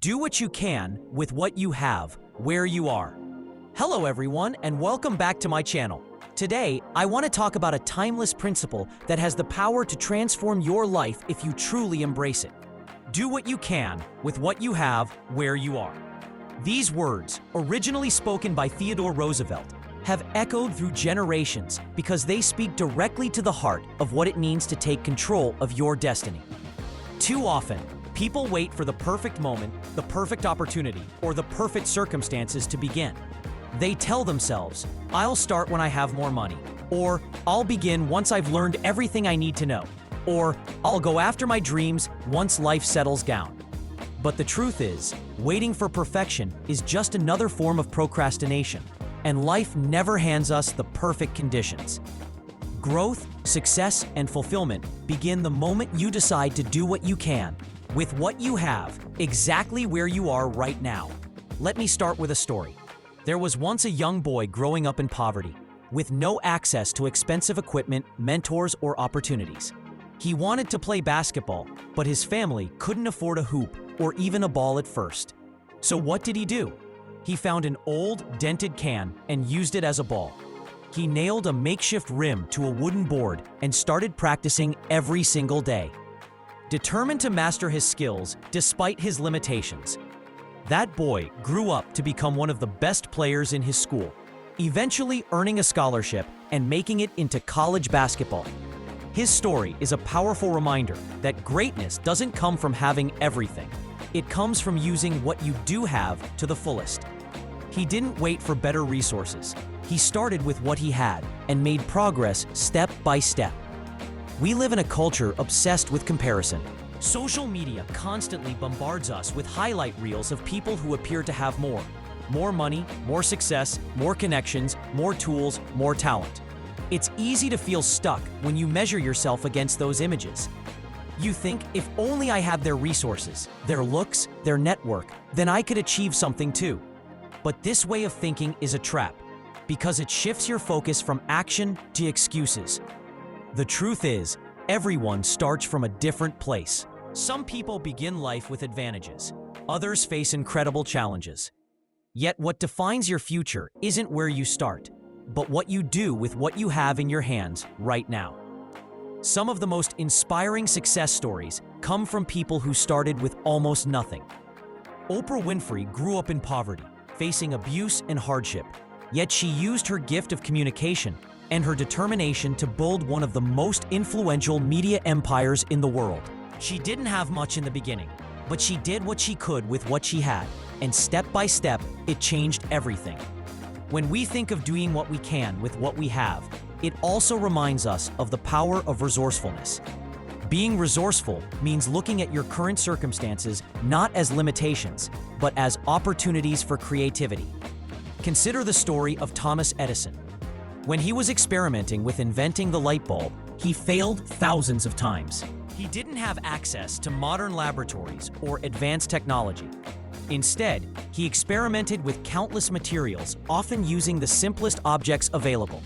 Do what you can with what you have, where you are. Hello everyone, and welcome back to my channel. Today, I want to talk about a timeless principle that has the power to transform your life if you truly embrace it. Do what you can with what you have, where you are. These words, originally spoken by Theodore Roosevelt, have echoed through generations because they speak directly to the heart of what it means to take control of your destiny. Too often, people wait for the perfect moment, the perfect opportunity, or the perfect circumstances to begin. They tell themselves, I'll start when I have more money, or I'll begin once I've learned everything I need to know, or I'll go after my dreams once life settles down. But the truth is, waiting for perfection is just another form of procrastination, and life never hands us the perfect conditions. Growth, success, and fulfillment begin the moment you decide to do what you can, with what you have, exactly where you are right now. Let me start with a story. There was once a young boy growing up in poverty, with no access to expensive equipment, mentors, or opportunities. He wanted to play basketball, but his family couldn't afford a hoop or even a ball at first. So what did he do? He found an old, dented can and used it as a ball. He nailed a makeshift rim to a wooden board and started practicing every single day. Determined to master his skills despite his limitations, that boy grew up to become one of the best players in his school, eventually earning a scholarship and making it into college basketball. His story is a powerful reminder that greatness doesn't come from having everything. It comes from using what you do have to the fullest. He didn't wait for better resources. He started with what he had and made progress step by step. We live in a culture obsessed with comparison. Social media constantly bombards us with highlight reels of people who appear to have more. More money, more success, more connections, more tools, more talent. It's easy to feel stuck when you measure yourself against those images. You think, if only I had their resources, their looks, their network, then I could achieve something too. But this way of thinking is a trap, because it shifts your focus from action to excuses. The truth is, everyone starts from a different place. Some people begin life with advantages. Others face incredible challenges. Yet what defines your future isn't where you start, but what you do with what you have in your hands right now. Some of the most inspiring success stories come from people who started with almost nothing. Oprah Winfrey grew up in poverty, facing abuse and hardship, yet she used her gift of communication and her determination to build one of the most influential media empires in the world. She didn't have much in the beginning, but she did what she could with what she had, and step by step, it changed everything. When we think of doing what we can with what we have, it also reminds us of the power of resourcefulness. Being resourceful means looking at your current circumstances not as limitations, but as opportunities for creativity. Consider the story of Thomas Edison. When he was experimenting with inventing the light bulb, he failed thousands of times. He didn't have access to modern laboratories or advanced technology. Instead, he experimented with countless materials, often using the simplest objects available.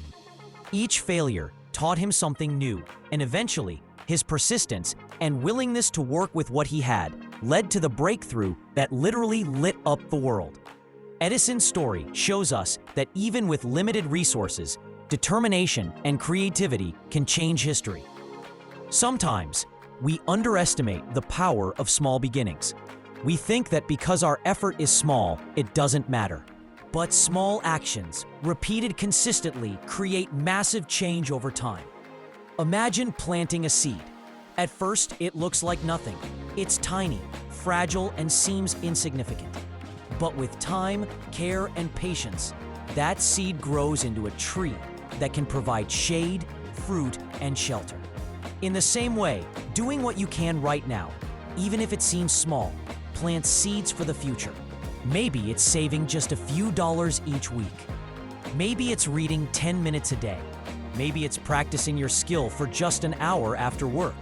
Each failure taught him something new, and eventually, his persistence and willingness to work with what he had led to the breakthrough that literally lit up the world. Edison's story shows us that even with limited resources, determination and creativity can change history. Sometimes, we underestimate the power of small beginnings. We think that because our effort is small, it doesn't matter. But small actions, repeated consistently, create massive change over time. Imagine planting a seed. At first, it looks like nothing. It's tiny, fragile, and seems insignificant. But with time, care, and patience, that seed grows into a tree that can provide shade, fruit, and shelter. In the same way, doing what you can right now, even if it seems small, plants seeds for the future. Maybe it's saving just a few dollars each week. Maybe it's reading 10 minutes a day. Maybe it's practicing your skill for just an hour after work.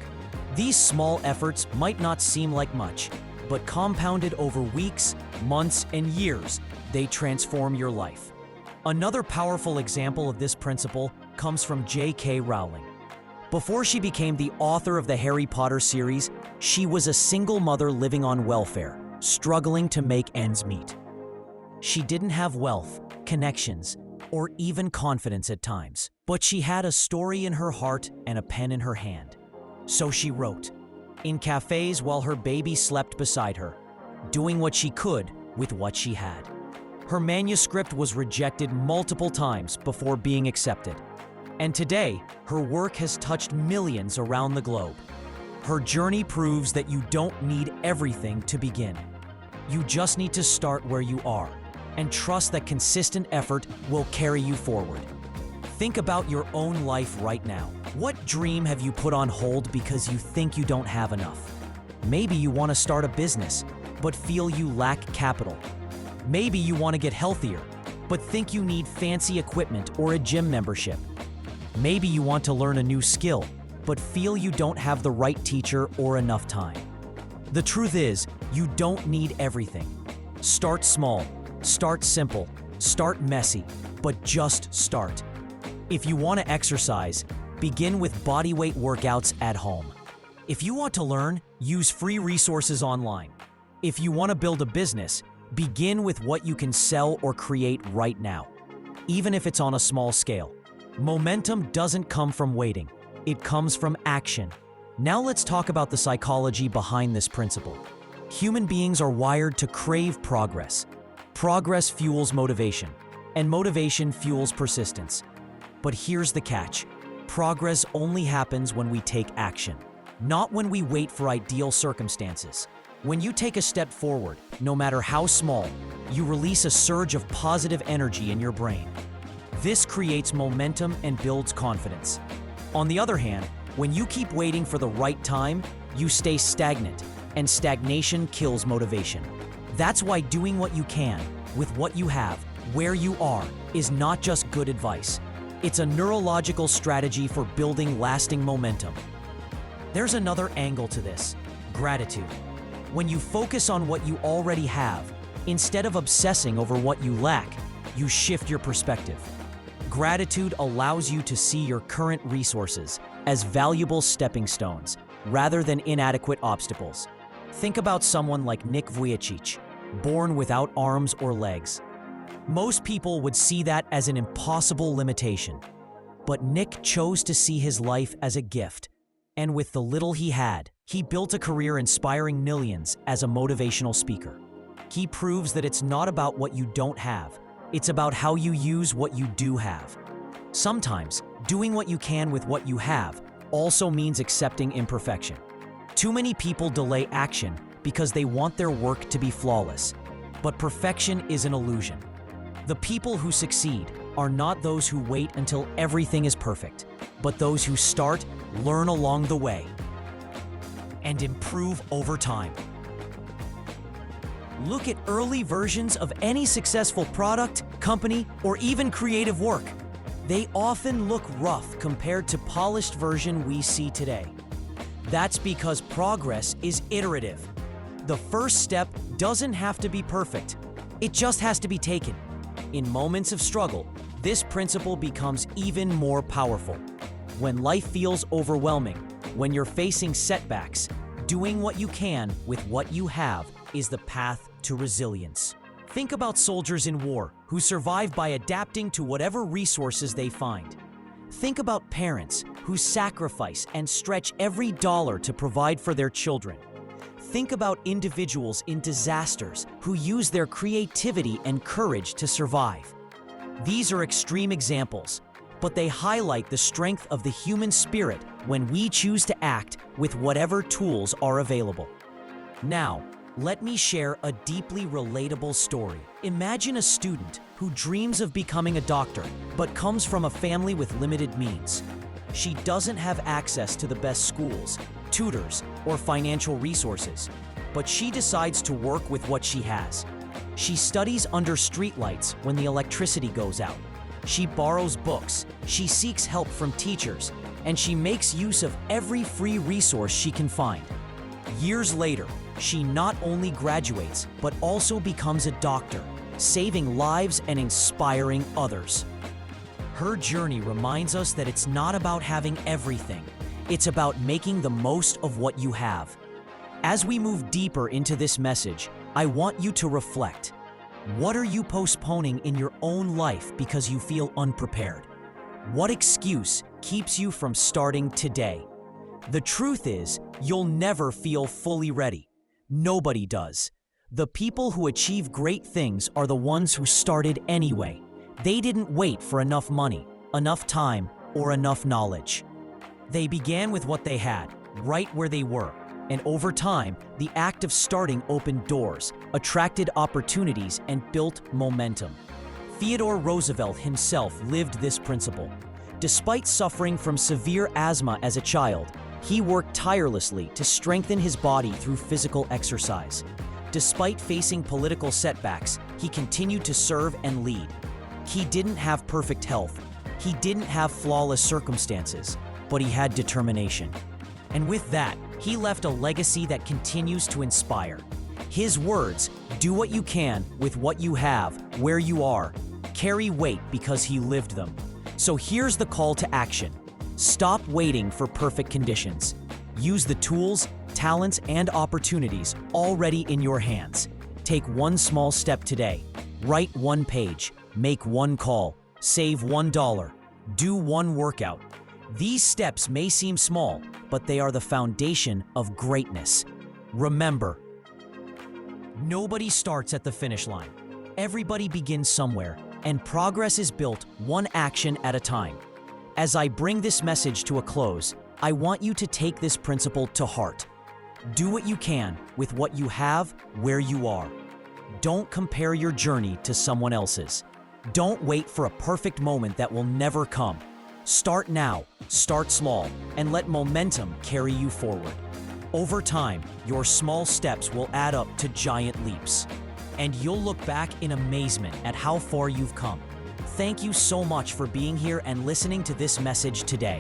These small efforts might not seem like much, but compounded over weeks, months, and years, they transform your life. Another powerful example of this principle comes from J.K. Rowling. Before she became the author of the Harry Potter series, she was a single mother living on welfare, struggling to make ends meet. She didn't have wealth, connections, or even confidence at times, but she had a story in her heart and a pen in her hand. So she wrote, in cafes while her baby slept beside her, doing what she could with what she had. Her manuscript was rejected multiple times before being accepted. And today, her work has touched millions around the globe. Her journey proves that you don't need everything to begin. You just need to start where you are and trust that consistent effort will carry you forward. Think about your own life right now. What dream have you put on hold because you think you don't have enough? Maybe you want to start a business, but feel you lack capital. Maybe you want to get healthier, but think you need fancy equipment or a gym membership. Maybe you want to learn a new skill, but feel you don't have the right teacher or enough time. The truth is, you don't need everything. Start small, start simple, start messy, but just start. If you want to exercise, begin with bodyweight workouts at home. If you want to learn, use free resources online. If you want to build a business, begin with what you can sell or create right now, even if it's on a small scale. Momentum doesn't come from waiting. It comes from action. Now let's talk about the psychology behind this principle. Human beings are wired to crave progress. Progress fuels motivation, and motivation fuels persistence. But here's the catch. Progress only happens when we take action, not when we wait for ideal circumstances. When you take a step forward, no matter how small, you release a surge of positive energy in your brain. This creates momentum and builds confidence. On the other hand, when you keep waiting for the right time, you stay stagnant, and stagnation kills motivation. That's why doing what you can, with what you have, where you are, is not just good advice. It's a neurological strategy for building lasting momentum. There's another angle to this: gratitude. When you focus on what you already have, instead of obsessing over what you lack, you shift your perspective. Gratitude allows you to see your current resources as valuable stepping stones, rather than inadequate obstacles. Think about someone like Nick Vujicic, born without arms or legs. Most people would see that as an impossible limitation. But Nick chose to see his life as a gift. And with the little he had, he built a career inspiring millions as a motivational speaker. He proves that it's not about what you don't have. It's about how you use what you do have. Sometimes, doing what you can with what you have also means accepting imperfection. Too many people delay action because they want their work to be flawless. But perfection is an illusion. The people who succeed are not those who wait until everything is perfect, but those who start, learn along the way, and improve over time. Look at early versions of any successful product, company, or even creative work. They often look rough compared to polished version we see today. That's because progress is iterative. The first step doesn't have to be perfect. It just has to be taken. In moments of struggle, this principle becomes even more powerful. When life feels overwhelming, when you're facing setbacks, doing what you can with what you have is the path to resilience. Think about soldiers in war who survive by adapting to whatever resources they find. Think about parents who sacrifice and stretch every dollar to provide for their children. Think about individuals in disasters who use their creativity and courage to survive. These are extreme examples, but they highlight the strength of the human spirit when we choose to act with whatever tools are available. Now, let me share a deeply relatable story. Imagine a student who dreams of becoming a doctor, but comes from a family with limited means. She doesn't have access to the best schools, tutors, or financial resources, but she decides to work with what she has. She studies under streetlights when the electricity goes out. She borrows books, she seeks help from teachers, and she makes use of every free resource she can find. Years later, she not only graduates, but also becomes a doctor, saving lives and inspiring others. Her journey reminds us that it's not about having everything. It's about making the most of what you have. As we move deeper into this message, I want you to reflect. What are you postponing in your own life because you feel unprepared? What excuse keeps you from starting today? The truth is, you'll never feel fully ready. Nobody does. The people who achieve great things are the ones who started anyway. They didn't wait for enough money, enough time, or enough knowledge. They began with what they had, right where they were. And over time, the act of starting opened doors, attracted opportunities, and built momentum. Theodore Roosevelt himself lived this principle. Despite suffering from severe asthma as a child, he worked tirelessly to strengthen his body through physical exercise. Despite facing political setbacks, he continued to serve and lead. He didn't have perfect health. He didn't have flawless circumstances, but he had determination. And with that, he left a legacy that continues to inspire. His words, "Do what you can with what you have, where you are," carry weight because he lived them. So here's the call to action. Stop waiting for perfect conditions. Use the tools, talents, and opportunities already in your hands. Take one small step today. Write one page, make one call, save $1, do one workout. These steps may seem small, but they are the foundation of greatness. Remember, nobody starts at the finish line. Everybody begins somewhere, and progress is built one action at a time. As I bring this message to a close, I want you to take this principle to heart. Do what you can with what you have, where you are. Don't compare your journey to someone else's. Don't wait for a perfect moment that will never come. Start now, start small, and let momentum carry you forward. Over time, your small steps will add up to giant leaps, and you'll look back in amazement at how far you've come. Thank you so much for being here and listening to this message today.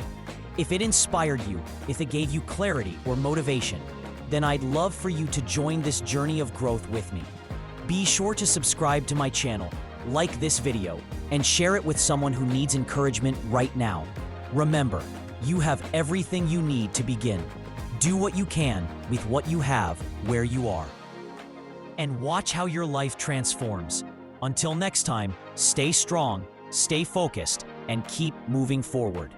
If it inspired you, if it gave you clarity or motivation, then I'd love for you to join this journey of growth with me. Be sure to subscribe to my channel, like this video, and share it with someone who needs encouragement right now. Remember, you have everything you need to begin. Do what you can with what you have, where you are. And watch how your life transforms. Until next time, stay strong, stay focused, and keep moving forward.